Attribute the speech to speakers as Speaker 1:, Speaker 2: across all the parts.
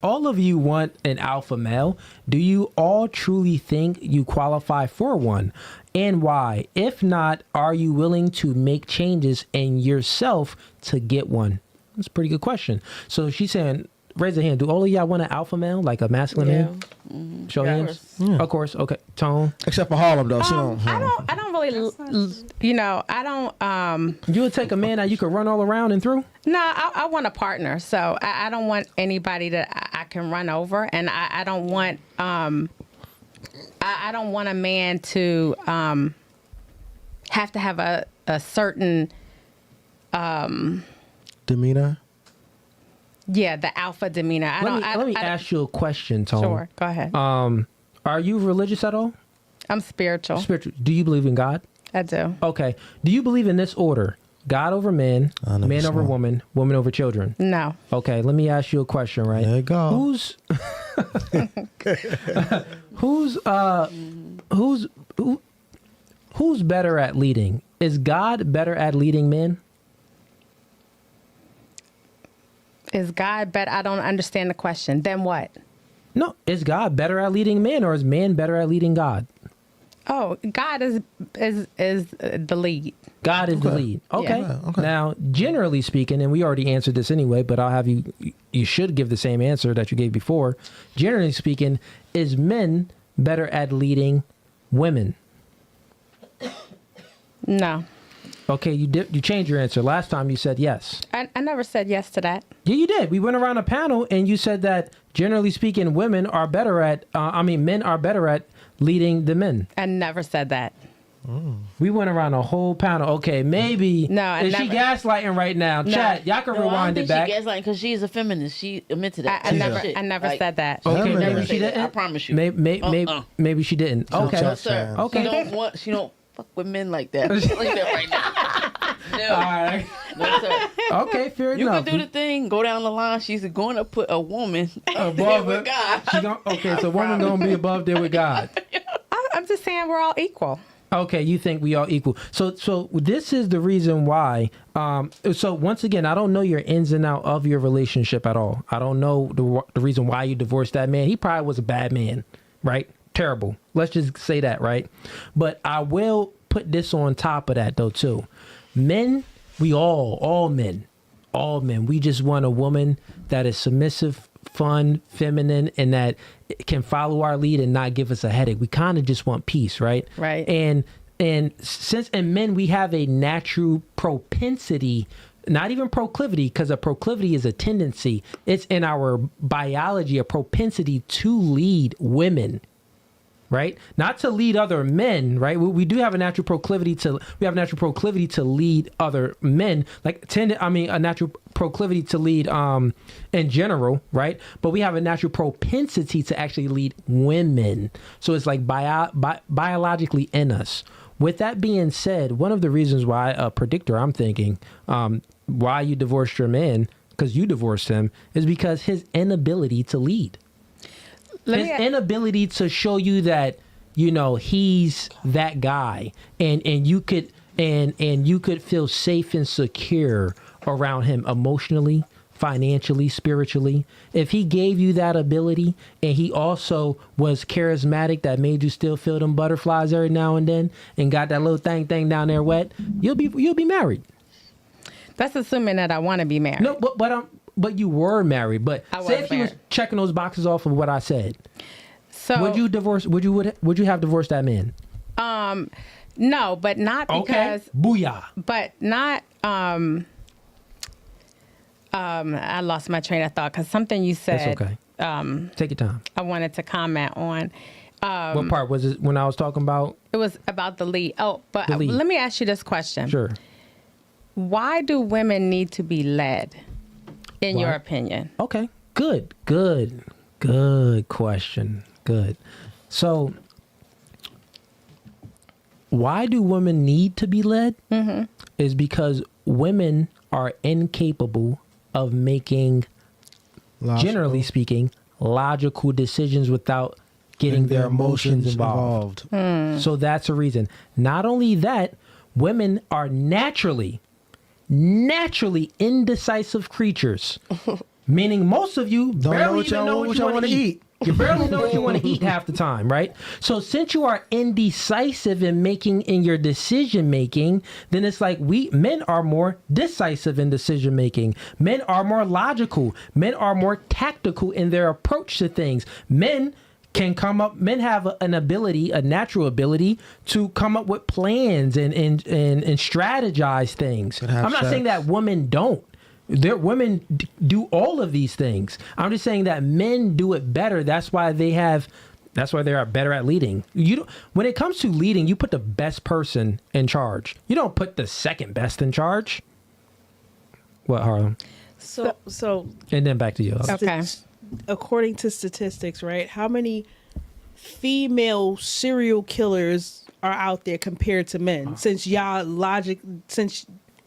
Speaker 1: All of you want an alpha male. Do you all truly think you qualify for one? And why? If not, are you willing to make changes in yourself to get one? That's a pretty good question. So she's saying, raise a hand. Do all of y'all want an alpha male, like a masculine man? Mm-hmm. Show hands. Yeah. Of course. Okay. Tone.
Speaker 2: Except for Harlem, though.
Speaker 3: I don't really, I don't.
Speaker 1: You would take a man that you could run all around and through?
Speaker 3: No, I want a partner. So I don't want anybody that I can run over, and I don't want I don't want a man to have to have a certain
Speaker 2: demeanor.
Speaker 3: Yeah, the alpha demeanor.
Speaker 1: Let me ask you a question, Tone.
Speaker 3: Sure, go ahead.
Speaker 1: Are you religious at all?
Speaker 3: I'm spiritual.
Speaker 1: Spiritual. Do you believe in God?
Speaker 3: I do.
Speaker 1: Okay. Do you believe in this order? God over man, man over woman, woman over children?
Speaker 3: No.
Speaker 1: Okay, let me ask you a question, right?
Speaker 2: There you go.
Speaker 1: Who's better at leading? Is God better at leading men?
Speaker 3: Is God better? I don't understand the question. Then what?
Speaker 1: No, is God better at leading men, or is man better at leading God?
Speaker 3: Oh, God is the lead.
Speaker 1: God is the lead. Okay.
Speaker 3: Yeah.
Speaker 2: Okay.
Speaker 1: Now, generally speaking, and we already answered this anyway, but I'll have you should give the same answer that you gave before. Generally speaking, is men better at leading women?
Speaker 3: No.
Speaker 1: Okay, you changed your answer. Last time you said yes.
Speaker 3: I never said yes to that.
Speaker 1: Yeah, you did. We went around a panel and you said that generally speaking, men are better at leading the men.
Speaker 3: I never said that.
Speaker 1: We went around a whole panel. Okay, maybe.
Speaker 3: No,
Speaker 1: is she gaslighting right now?
Speaker 3: No.
Speaker 1: Chat, y'all can rewind it back.
Speaker 4: She gaslighting because she's a feminist. She admitted that.
Speaker 3: I never said that.
Speaker 1: Okay,
Speaker 4: never
Speaker 1: maybe she didn't.
Speaker 4: I promise you.
Speaker 1: Maybe she didn't. Okay,
Speaker 4: No, sir.
Speaker 1: Okay.
Speaker 4: She don't fuck with men like that. Like that right now. No.
Speaker 1: All right.
Speaker 4: No, sir.
Speaker 1: Okay, fair
Speaker 4: You
Speaker 1: enough.
Speaker 4: can do the thing. Go down the line. She's going to put a woman
Speaker 1: above
Speaker 4: with God.
Speaker 1: Okay, so woman gonna be above there with God.
Speaker 3: I'm just saying we're all equal.
Speaker 1: Okay, you think we all equal. So this is the reason why. So once again, I don't know your ins and out of your relationship at all. I don't know the reason why you divorced that man. He probably was a bad man, right? Terrible. Let's just say that, right? But I will put this on top of that though too. Men, we all men, we just want a woman that is submissive, fun, feminine, and that can follow our lead and not give us a headache. We kind of just want peace, right?
Speaker 3: Right.
Speaker 1: And since in men we have a natural propensity, not even proclivity, because a proclivity is a tendency. It's in our biology, a propensity to lead women. Right, not to lead other men. Right, we do have a natural proclivity to lead other men. A natural proclivity to lead in general. Right, but we have a natural propensity to actually lead women. So it's like biologically in us. With that being said, one of the reasons why a predictor, I'm thinking, why you divorced your man, because you divorced him, is because his inability to lead. His inability to show you that, he's that guy, and you could feel safe and secure around him emotionally, financially, spiritually. If he gave you that ability and he also was charismatic, that made you still feel them butterflies every now and then, and got that little thing down there wet, you'll be married.
Speaker 3: That's assuming that I want to be married.
Speaker 1: No, but you were married. But say if you was checking those boxes off of what I said,
Speaker 3: so
Speaker 1: would you divorce? Would you have divorced that man?
Speaker 3: No, but not because.
Speaker 1: Okay. Booyah.
Speaker 3: But not. I lost my train of thought because something you said.
Speaker 1: That's okay. Take your time.
Speaker 3: I wanted to comment on.
Speaker 1: What part was it when I was talking about?
Speaker 3: It was about the lead. Oh, but let me ask you this question.
Speaker 1: Sure.
Speaker 3: Why do women need to be led? In your opinion.
Speaker 1: Okay. Good question. Good. So, why do women need to be led? Mm-hmm. Is because women are incapable of making, generally speaking, logical decisions without getting their emotions involved. So that's a reason. Not only that, women are naturally indecisive creatures. Meaning most of you
Speaker 2: Don't know
Speaker 1: barely
Speaker 2: what
Speaker 1: even
Speaker 2: y'all
Speaker 1: know what you want to eat. You barely know what you want to eat half the time, right? So since you are indecisive in your decision making, then it's like men are more decisive in decision making. Men are more logical. Men are more tactical in their approach to things. Men have a natural ability to come up with plans and strategize things. I'm not saying that women don't. Women do all of these things. I'm just saying that men do it better. That's why they're better at leading. When it comes to leading, you put the best person in charge. You don't put the second best in charge. What, Harlem?
Speaker 5: So
Speaker 1: And then back to you.
Speaker 3: Okay.
Speaker 5: according to statistics, right? How many female serial killers are out there compared to men? Since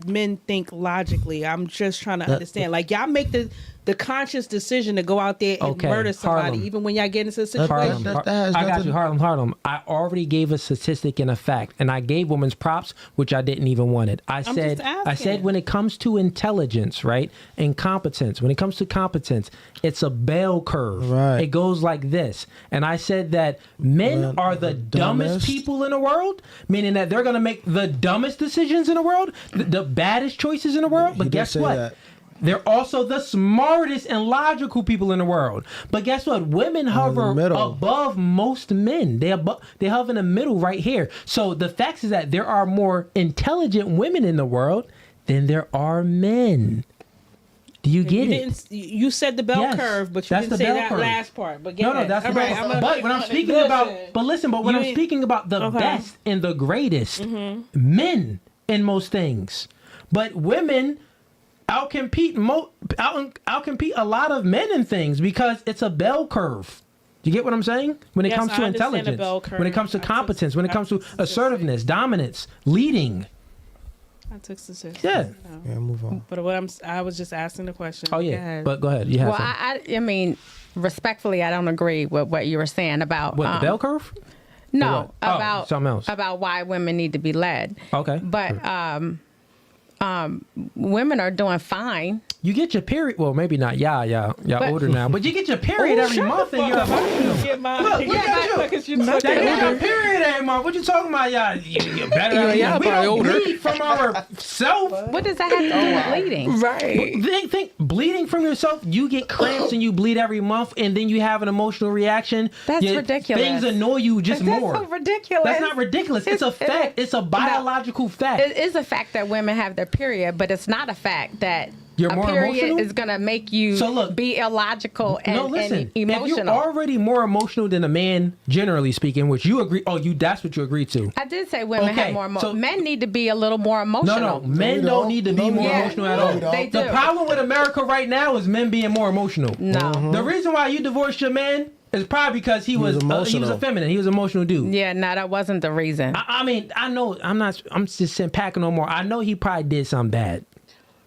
Speaker 5: men think logically, I'm just trying to understand. Like, y'all make the conscious decision to go out there and murder somebody,
Speaker 1: Harlem.
Speaker 5: even when y'all get into a situation.
Speaker 1: I got you, Harlem. I already gave a statistic and a fact, and I gave women's props, which I didn't even want it. I said when it comes to intelligence, right, and competence, when it comes to competence, it's a bell curve.
Speaker 2: Right.
Speaker 1: It goes like this. And I said that men are the dumbest people in the world, meaning that they're going to make the dumbest decisions in the world, the baddest choices in the world. But guess what?
Speaker 2: That.
Speaker 1: They're also the smartest and logical people in the world. But guess what? Women hover above most men. They hover in the middle right here. So the fact is that there are more intelligent women in the world than there are men. Do you get it?
Speaker 5: You said the bell curve, but you didn't say that last part. But
Speaker 1: that's the bell curve. But when I'm speaking I'm speaking about the best and the greatest, men in most things. But women outcompete a lot of men in things because it's a bell curve. Do you get what I'm saying? When it comes to intelligence, when it comes to competence, when it comes to assertiveness, dominance, leading.
Speaker 5: I took statistics.
Speaker 1: Yeah.
Speaker 2: Move on.
Speaker 5: But I was just asking the question.
Speaker 1: Oh yeah. But go ahead. You have
Speaker 3: I mean, respectfully, I don't agree with what you were saying about
Speaker 1: the bell curve.
Speaker 3: No, about
Speaker 1: something else.
Speaker 3: About why women need to be led.
Speaker 1: Okay.
Speaker 3: But women are doing fine.
Speaker 1: You get your period. Well, maybe not. Y'all older now, but you get your period every month, and you're emotional. Look at you. You get your period every month. What you talking about? You're better. We don't bleed from ourself.
Speaker 3: What does that have to do with bleeding?
Speaker 5: Right.
Speaker 1: Think bleeding from yourself. You get cramps and you bleed every month, and then you have an emotional reaction.
Speaker 3: That's ridiculous.
Speaker 1: Things annoy you just more.
Speaker 3: That's so ridiculous.
Speaker 1: That's not ridiculous. It's a fact. It's a biological fact.
Speaker 3: It is a fact that women have their period, but it's not a fact that
Speaker 1: you're
Speaker 3: a
Speaker 1: more
Speaker 3: period
Speaker 1: emotional?
Speaker 3: is going to make you be illogical and emotional.
Speaker 1: If you're already more emotional than a man, generally speaking, which you agree, that's what you agreed to.
Speaker 3: I did say women have more emotional. Men need to be a little more emotional.
Speaker 1: No, men don't need to be more emotional at all.
Speaker 3: They do.
Speaker 1: The problem with America right now is men being more emotional.
Speaker 3: No.
Speaker 1: The reason why you divorced your man is probably because he was effeminate. He was an emotional dude.
Speaker 3: Yeah, no, that wasn't the reason.
Speaker 1: I mean, I know, I'm just saying packing no more. I know he probably did something bad.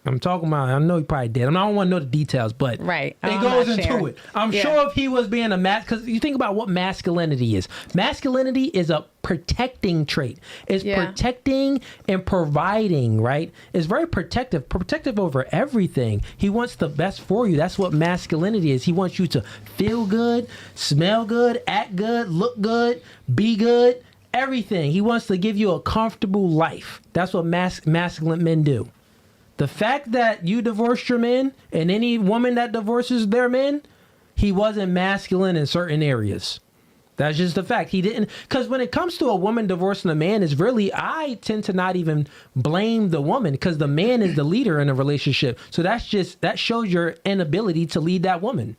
Speaker 1: I'm talking about, I know he probably did. I don't want to know the details, but it goes into it. I'm sure if he was being because you think about what masculinity is. Masculinity is a protecting trait. It's protecting and providing, right? It's very protective over everything. He wants the best for you. That's what masculinity is. He wants you to feel good, smell good, act good, look good, be good, everything. He wants to give you a comfortable life. That's what masculine men do. The fact that you divorced your man, and any woman that divorces their man, he wasn't masculine in certain areas. That's just the fact. He didn't, because when it comes to a woman divorcing a man, I tend to not even blame the woman, because the man is the leader in a relationship. So that shows your inability to lead that woman.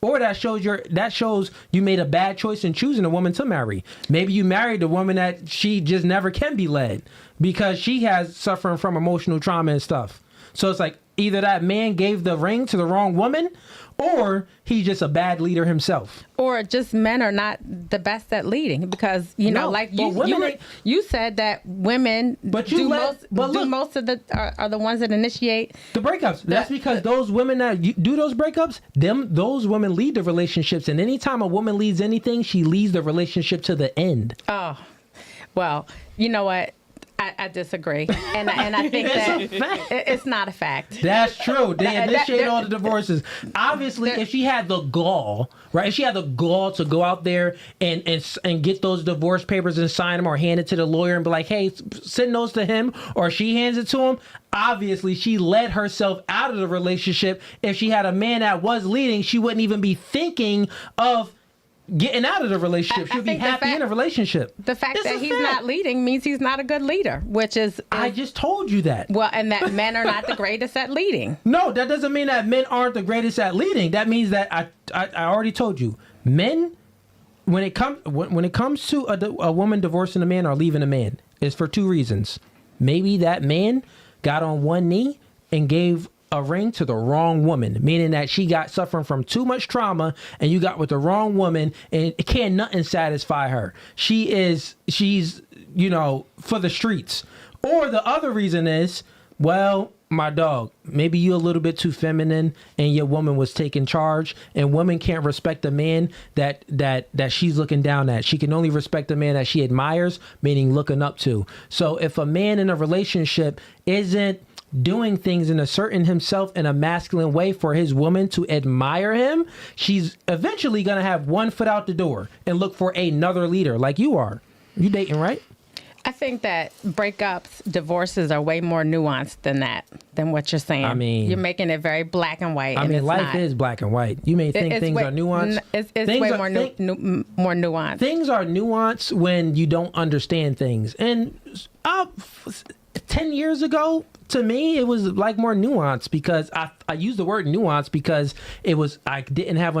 Speaker 1: Or that shows you made a bad choice in choosing a woman to marry. Maybe you married a woman that she just never can be led because she has suffering from emotional trauma and stuff. So it's like either that man gave the ring to the wrong woman, or he's just a bad leader himself.
Speaker 3: Or just men are not the best at leading because, you said that women do most of are the ones that initiate
Speaker 1: the breakups. That's because those women that do those breakups, those women lead the relationships. And anytime a woman leads anything, she leads the relationship to the end.
Speaker 3: Oh, well, you know what? I disagree, and I think it's not a fact.
Speaker 1: That's true. They initiate all the divorces. Obviously, if she had the gall, right? If she had the gall to go out there and get those divorce papers and sign them, or hand it to the lawyer and be like, "Hey, send those to him," or she hands it to him. Obviously, she let herself out of the relationship. If she had a man that was leading, she wouldn't even be thinking of getting out of the relationship. She'll be happy in a relationship.
Speaker 3: The fact that he's not leading means he's not a good leader, which is
Speaker 1: I just told you that.
Speaker 3: Well, and that men are not the greatest at leading.
Speaker 1: No, that doesn't mean that men aren't the greatest at leading. That means that I already told you, men, when it comes to a woman divorcing a man or leaving a man, is for two reasons. Maybe that man got on one knee and gave a ring to the wrong woman, meaning that she got suffering from too much trauma and you got with the wrong woman and it can't nothing satisfy her. She's, for the streets. Or the other reason is, well, my dog, maybe you a little bit too feminine and your woman was taking charge, and women can't respect a man that she's looking down at. She can only respect a man that she admires, meaning looking up to. So if a man in a relationship isn't doing things and asserting himself in a masculine way for his woman to admire him, she's eventually going to have one foot out the door and look for another leader like you are. You dating, right?
Speaker 3: I think that breakups, divorces are way more nuanced than what you're saying. I mean, you're making it very black and white.
Speaker 1: I mean, life is black and white. You may think things are nuanced.
Speaker 3: It's way more nuanced.
Speaker 1: Things are nuanced when you don't understand things. And 10 years ago, to me, it was like more nuanced because I use the word nuance because I didn't have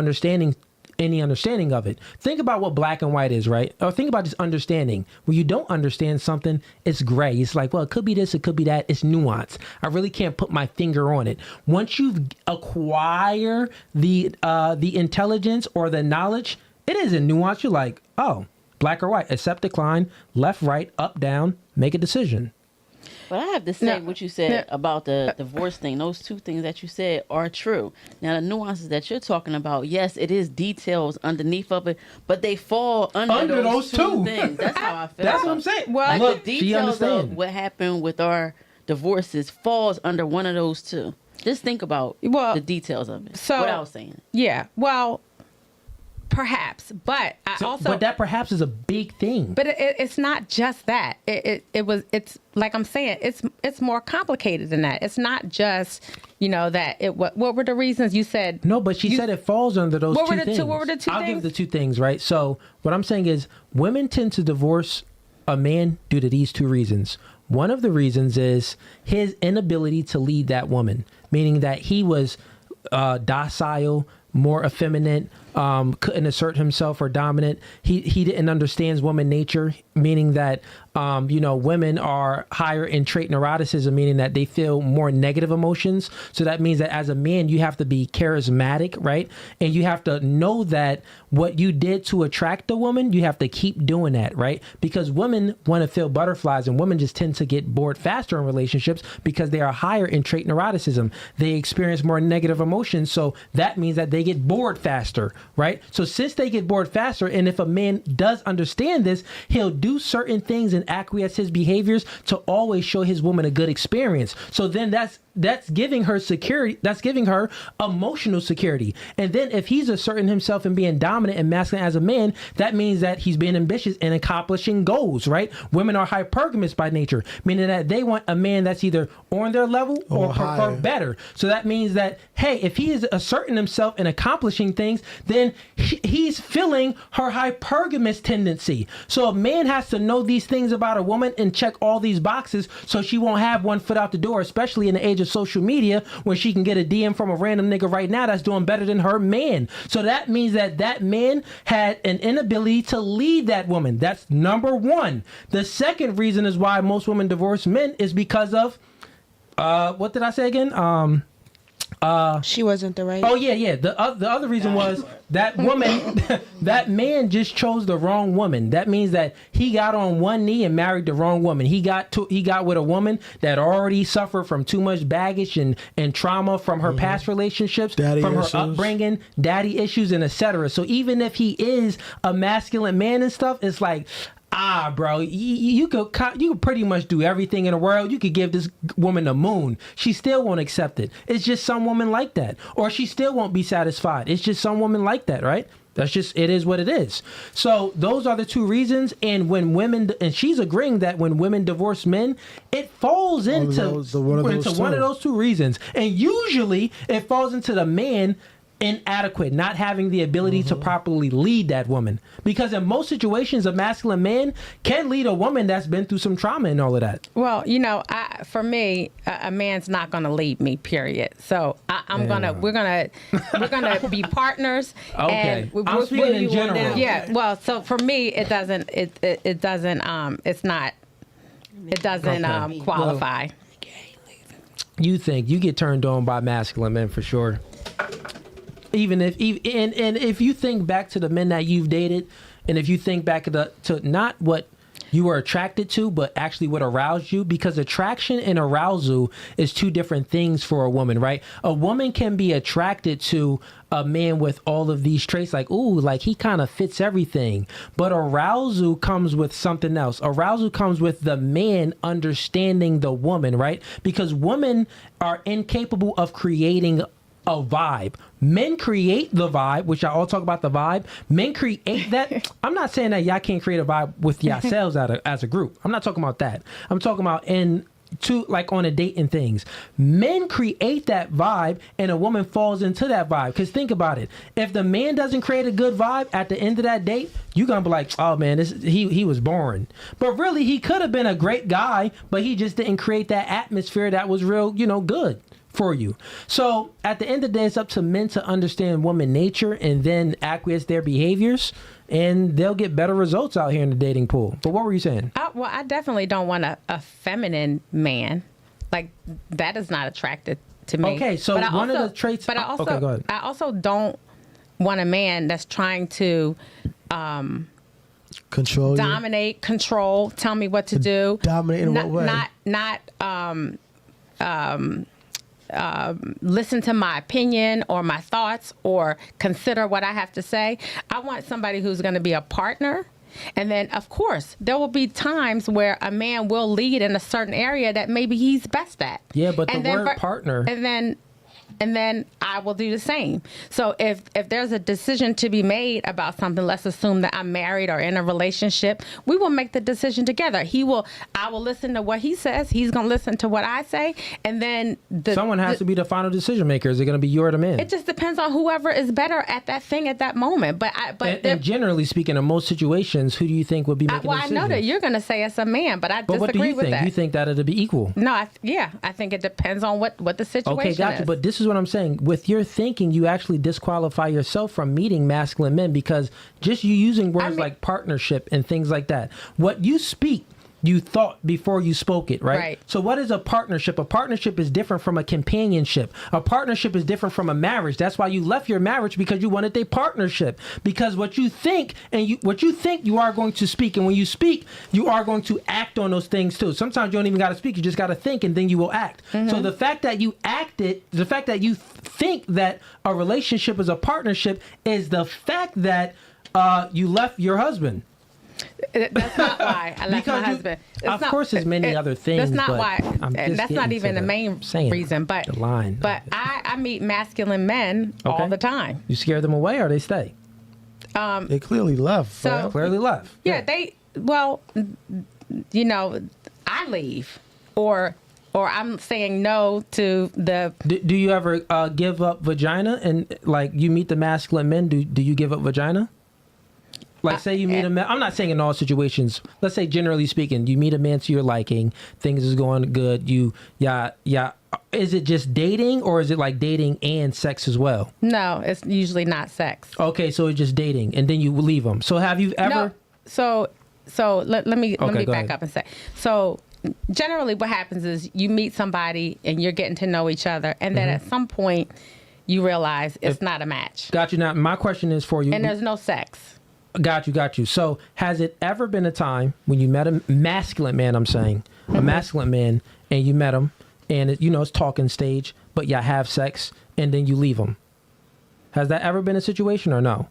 Speaker 1: any understanding of it. Think about what black and white is, right? Or think about just understanding. When you don't understand something, it's gray. It's like, well, it could be this, it could be that. It's nuance. I really can't put my finger on it. Once you acquire the intelligence or the knowledge, it isn't nuance. You're like, oh, black or white, accept, decline, left, right, up, down, make a decision.
Speaker 4: But I have to say what you said about the divorce thing. Those two things that you said are true. Now, the nuances that you're talking about, yes, it is details underneath of it, but they fall under those two things. That's how I feel.
Speaker 1: That's what I'm saying.
Speaker 4: Well, like look, the details of what happened with our divorces falls under one of those two. Just think about the details of it. So, what I was saying.
Speaker 3: Yeah. Well, perhaps, but
Speaker 1: but that perhaps is a big thing.
Speaker 3: But it's not just that. It's like I'm saying. It's more complicated than that. It's not just that. What were the reasons you said?
Speaker 1: No, but she said it falls under those two things.
Speaker 3: What were the two things?
Speaker 1: I'll give the two things, right? So what I'm saying is, women tend to divorce a man due to these two reasons. One of the reasons is his inability to lead that woman, meaning that he was docile, more effeminate, couldn't assert himself or dominant. He didn't understand woman nature, meaning that women are higher in trait neuroticism, meaning that they feel more negative emotions. So that means that as a man, you have to be charismatic, right? And you have to know that what you did to attract a woman, you have to keep doing that, right? Because women want to feel butterflies, and women just tend to get bored faster in relationships because they are higher in trait neuroticism. They experience more negative emotions. So that means that they get bored faster, right? So since they get bored faster, and if a man does understand this, he'll do certain things and acquiesce his behaviors to always show his woman a good experience. So then that's giving her security. That's giving her emotional security. And then if he's asserting himself and being dominant and masculine as a man, that means that he's being ambitious and accomplishing goals, right? Women are hypergamous by nature, meaning that they want a man that's either on their level or prefer better. So that means that, hey, if he is asserting himself and accomplishing things, then he's filling her hypergamous tendency. So a man has to know these things about a woman and check all these boxes so she won't have one foot out the door, especially in the age of social media when she can get a DM from a random nigga right now that's doing better than her man. So that means that man had an inability to lead that woman. That's number one. The second reason is why most women divorce men is because of what did I say again?
Speaker 5: She wasn't the right.
Speaker 1: Oh yeah. The other reason was that woman, that man just chose the wrong woman. That means that he got on one knee and married the wrong woman. He got with a woman that already suffered from too much baggage and trauma from her past relationships, from her upbringing, daddy issues, and etc. So even if he is a masculine man and stuff, it's like, Bro, you could pretty much do everything in the world. You could give this woman the moon. She still won't accept it. It's just some women like that. Or she still won't be satisfied. It's just some women like that, right? That's just, it is what it is. So those are the two reasons. And when women, and she's agreeing that when women divorce men, it falls into one of those two reasons. And usually it falls into the man inadequate, not having the ability to properly lead that woman. Because in most situations, a masculine man can lead a woman that's been through some trauma and all of that.
Speaker 3: Well, you know, for me, a man's not going to lead me, period. So we're gonna be partners.
Speaker 1: Okay, I'm speaking in general.
Speaker 3: Yeah. Well, so for me, it doesn't qualify.
Speaker 1: Well, you think you get turned on by masculine men for sure. Even if you think back to the men that you've dated, and if you think back to not what you were attracted to, but actually what aroused you, because attraction and arousal is two different things for a woman, right? A woman can be attracted to a man with all of these traits, like, ooh, like he kind of fits everything. But arousal comes with something else. Arousal comes with the man understanding the woman, right? Because women are incapable of creating a vibe. Men create the vibe, which I all talk about the vibe. Men create that. I'm not saying that y'all can't create a vibe with yourselves as a group. I'm not talking about that. I'm talking about on a date and things. Men create that vibe and a woman falls into that vibe. Because think about it. If the man doesn't create a good vibe at the end of that date, you're going to be like, oh man, he was boring. But really, he could have been a great guy, but he just didn't create that atmosphere that was real, good for you. So at the end of the day, it's up to men to understand woman nature and then acquiesce their behaviors, and they'll get better results out here in the dating pool. But what were you saying?
Speaker 3: Well, I definitely don't want a feminine man. Like, that is not attractive to me.
Speaker 1: Okay, so one of the traits...
Speaker 3: But
Speaker 1: okay, go ahead.
Speaker 3: I also don't want a man that's trying to... dominate, control, tell me what to do.
Speaker 2: Dominate in what way?
Speaker 3: Listen to my opinion or my thoughts or consider what I have to say. I want somebody who's going to be a partner. And then, of course, there will be times where a man will lead in a certain area that maybe he's best at.
Speaker 1: Yeah, but partner...
Speaker 3: And then I will do the same. So if there's a decision to be made about something, let's assume that I'm married or in a relationship, we will make the decision together. I will listen to what he says. He's going to listen to what I say. And then
Speaker 1: someone has to be the final decision maker. Is it going to be you or the man?
Speaker 3: It just depends on whoever is better at that thing at that moment.
Speaker 1: And generally speaking, in most situations, who do you think would be making the decision?
Speaker 3: I know that you're going to say it's a man, but I disagree
Speaker 1: what do you
Speaker 3: with
Speaker 1: think?
Speaker 3: that.
Speaker 1: You think that it'll be equal?
Speaker 3: No, I think it depends on what the situation is.
Speaker 1: Okay, gotcha. But this is what I'm saying. With your thinking, you actually disqualify yourself from meeting masculine men because just you using words like partnership and things like that. What you speak, you thought before you spoke it, right?
Speaker 3: Right.
Speaker 1: So what is a partnership? A partnership is different from a companionship. A partnership is different from a marriage. That's why you left your marriage, because you wanted a partnership. Because what you think you are going to speak, and when you speak, you are going to act on those things too. Sometimes you don't even got to speak. You just got to think, and then you will act. Mm-hmm. So the fact that you think that a relationship is a partnership is the fact that you left your husband.
Speaker 3: That's not why I left my husband.
Speaker 1: Of course, there's many other things.
Speaker 3: That's not why. That's not even the main reason. But I meet masculine men all the time.
Speaker 1: You scare them away, or they stay?
Speaker 2: They clearly left.
Speaker 1: Clearly left.
Speaker 3: Yeah, they. Well, I leave, or I'm saying no to the.
Speaker 1: Do you ever give up vagina, and like you meet the masculine men? Do you give up vagina? Like, say you meet a man. I'm not saying in all situations. Let's say, generally speaking, you meet a man to your liking. Things is going good. Is it just dating, or is it like dating and sex as well?
Speaker 3: No, it's usually not sex.
Speaker 1: Okay, so it's just dating, and then you leave them. So have you ever?
Speaker 3: No. So let me back up and say. So generally, what happens is you meet somebody and you're getting to know each other, and then at some point you realize it's not a match.
Speaker 1: Got you. Now, my question is for you.
Speaker 3: And there's no sex.
Speaker 1: Got you. So has it ever been a time when you met a masculine man, a masculine man, and you met him, and it's talking stage, but you have sex, and then you leave him? Has that ever been a situation or no?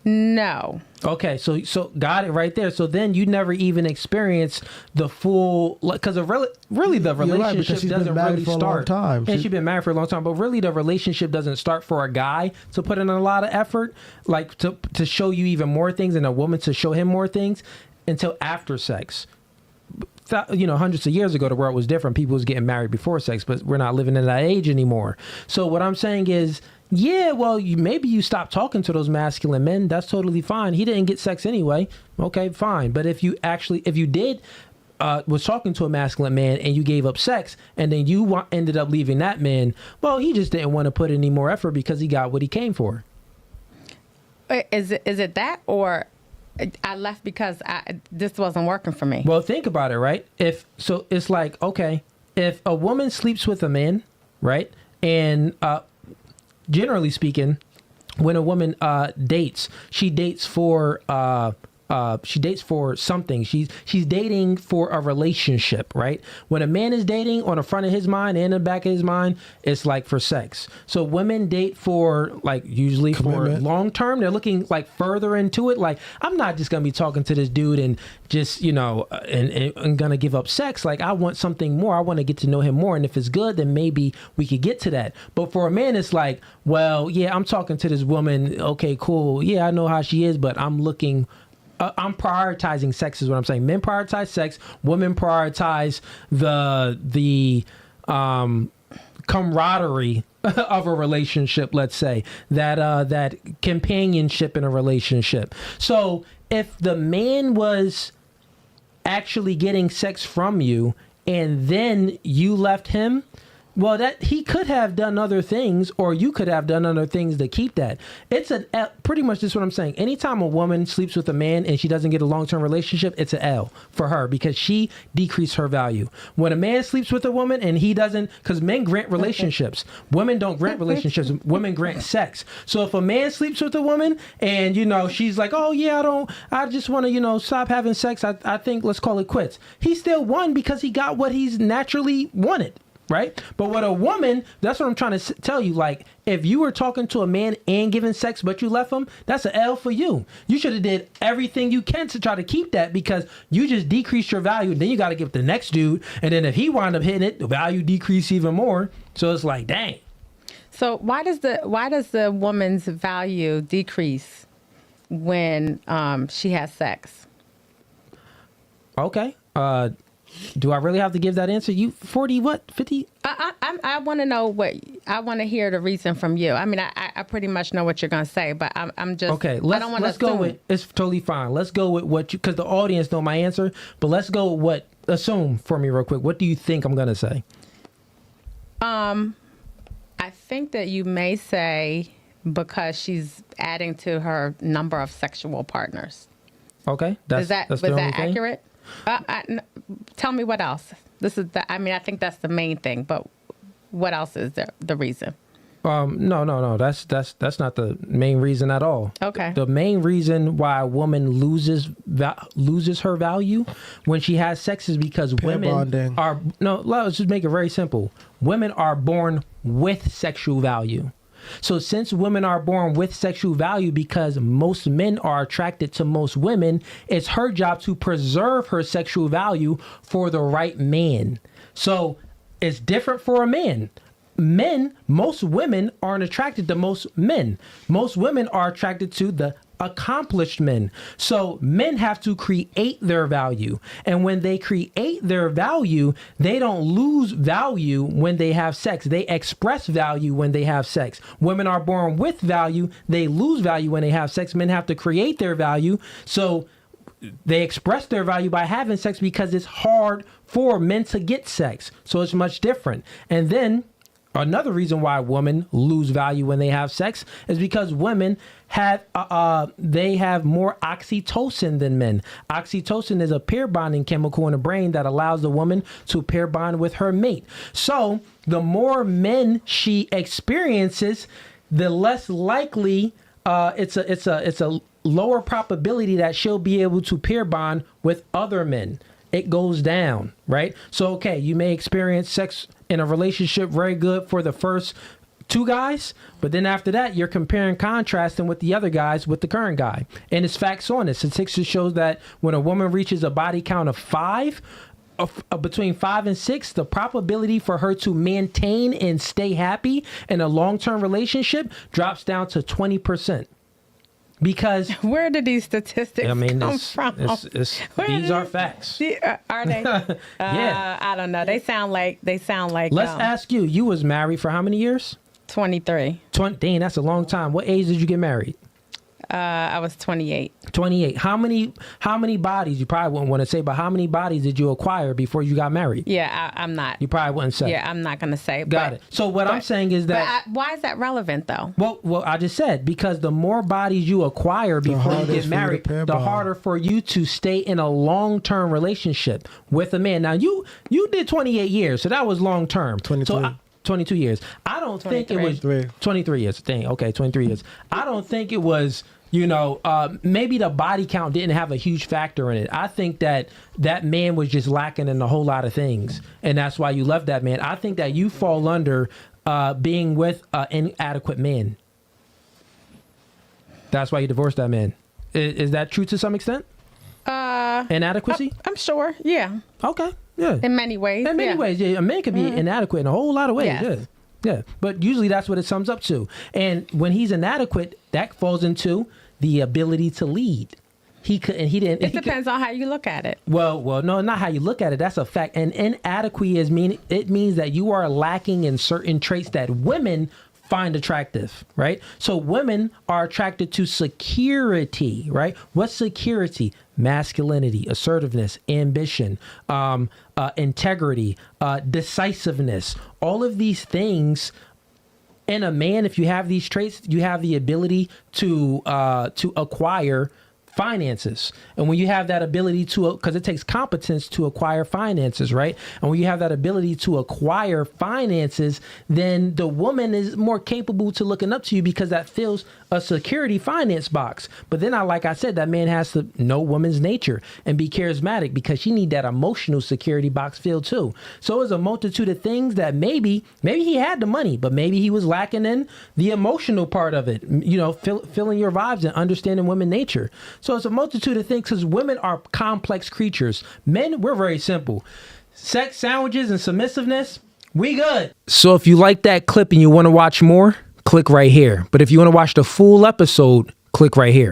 Speaker 3: No.
Speaker 1: Okay, so got it right there. So then you never even experience the full, because really the relationship doesn't really start. And she's been married for a long time, but really the relationship doesn't start for a guy to put in a lot of effort, like to show you even more things, and a woman to show him more things until after sex. Hundreds of years ago, the world was different. People was getting married before sex, but we're not living in that age anymore. So what I'm saying is, yeah, well, maybe you stop talking to those masculine men. That's totally fine. He didn't get sex anyway. Okay, fine. But if you did was talking to a masculine man and you gave up sex and then you ended up leaving that man, well, he just didn't want to put any more effort because he got what he came for.
Speaker 3: Is it that, or I left because this wasn't working for me?
Speaker 1: Well, think about it, right? It's like, okay, if a woman sleeps with a man, right, and generally speaking, when a woman dates, she dates for something. She's dating for a relationship, right? When a man is dating, on the front of his mind and the back of his mind, it's like for sex. So women date for, like, usually commitment. For long term. They're looking like further into it. Like, I'm not just gonna be talking to this dude and just and gonna give up sex. Like, I want something more. I want to get to know him more, and if it's good, then maybe we could get to that. But for a man, it's like, well, yeah, I'm talking to this woman. Okay, cool. Yeah, I know how she is, but I'm I'm prioritizing sex is what I'm saying. Men prioritize sex. Women prioritize the camaraderie of a relationship. Let's say that companionship in a relationship. So if the man was actually getting sex from you and then you left him, well, that he could have done other things, or you could have done other things to keep that. It's pretty much just what I'm saying. Anytime a woman sleeps with a man and she doesn't get a long-term relationship, it's an L for her because she decreased her value. When a man sleeps with a woman and he doesn't, because men grant relationships, women don't grant relationships. Women grant sex. So if a man sleeps with a woman and she's like, oh yeah, I just want to stop having sex. I think let's call it quits. He still won because he got what he's naturally wanted. Right? But with a woman, that's what I'm trying to tell you. Like, if you were talking to a man and giving sex, but you left him, that's an L for you. You should have did everything you can to try to keep that because you just decreased your value. Then you got to give the next dude. And then if he wound up hitting it, the value decreased even more. So it's like, dang.
Speaker 3: So why does the woman's value decrease when she has sex?
Speaker 1: Okay. Do I really have to give that answer? You 40 what 50?
Speaker 3: I want to know I want to hear the reason from you. I mean, I pretty much know what you're gonna say, but I'm just
Speaker 1: okay.
Speaker 3: Let's
Speaker 1: go with it's totally fine. Let's go with what you because the audience know my answer. But let's go with what assume for me real quick. What do you think I'm gonna say?
Speaker 3: I think that you may say because she's adding to her number of sexual partners.
Speaker 1: Okay,
Speaker 3: is that accurate? Tell me what else. I think that's the main thing, but what else is the reason?
Speaker 1: No. That's not the main reason at all.
Speaker 3: Okay.
Speaker 1: The main reason why a woman loses her value when she has sex is because women are let's just make it very simple. Women are born with sexual value. So since women are born with sexual value because most men are attracted to most women, it's her job to preserve her sexual value for the right man. So it's different for a man. Most women aren't attracted to most men. Most women are attracted to the accomplished men. So men have to create their value. And when they create their value, they don't lose value when they have sex. They express value when they have sex. Women are born with value. They lose value when they have sex. Men have to create their value. So they express their value by having sex because it's hard for men to get sex. So it's much different. And then another reason why women lose value when they have sex is because women have more oxytocin than men. Oxytocin is a pair bonding chemical in the brain that allows the woman to pair bond with her mate. So the more men she experiences, the less likely it's a lower probability that she'll be able to pair bond with other men. It goes down, right? So, okay, you may experience sex in a relationship very good for the first 2 guys, but then after that, you're comparing, contrasting with the other guys with the current guy. And it's facts on it. Statistics shows that when a woman reaches a body count of 5, between 5 and 6, the probability for her to maintain and stay happy in a long-term relationship drops down to 20%. Because
Speaker 3: where did these statistics come from?
Speaker 1: These are facts.
Speaker 3: Are they?
Speaker 1: Yeah.
Speaker 3: I don't know. They sound like.
Speaker 1: Let's ask you. You was married for how many years?
Speaker 3: 23.
Speaker 1: 20. Dang, that's a long time. What age did you get married?
Speaker 3: I was 28.
Speaker 1: 28. How many bodies, you probably wouldn't want to say, but how many bodies did you acquire before you got married?
Speaker 3: Yeah, I'm not.
Speaker 1: You probably wouldn't say.
Speaker 3: Yeah, I'm not going to say.
Speaker 1: Got it. So what I'm saying is that...
Speaker 3: why is that relevant, though?
Speaker 1: Well, I just said, because the more bodies you acquire before you get married, the harder for you to stay in a long-term relationship with a man. Now, you did 28 years, so that was long-term.
Speaker 2: 23.
Speaker 1: 22 years. I don't think it was 23 years. Dang, okay, 23 years. I don't think it was, maybe the body count didn't have a huge factor in it. I think that man was just lacking in a whole lot of things, and that's why you left that man. I think that you fall under being with an inadequate man. That's why you divorced that man. Is that true to some extent? Inadequacy?
Speaker 3: I'm sure, yeah.
Speaker 1: Okay. Yeah.
Speaker 3: In many ways.
Speaker 1: In many ways, yeah. A man can be inadequate in a whole lot of ways. Yes. Yeah. But usually that's what it sums up to. And when he's inadequate, that falls into the ability to lead. He didn't.
Speaker 3: It depends on how you look at it.
Speaker 1: Well, no, not how you look at it. That's a fact. And inadequacy means that you are lacking in certain traits that women find attractive, right? So women are attracted to security, right? What's security? Masculinity, assertiveness, ambition, integrity, decisiveness. All of these things in a man, if you have these traits, you have the ability to acquire finances. And when you have that ability to, because it takes competence to acquire finances, right? And when you have that ability to acquire finances, then the woman is more capable to looking up to you because that fills a security finance box. But then, like I said, that man has to know woman's nature and be charismatic because she need that emotional security box filled too. So it's a multitude of things that maybe he had the money, but maybe he was lacking in the emotional part of it, feeling your vibes and understanding women's nature. So it's a multitude of things because women are complex creatures. Men, we're very simple. Sex, sandwiches, and submissiveness, we good. So if you like that clip and you want to watch more, click right here. But if you want to watch the full episode, click right here.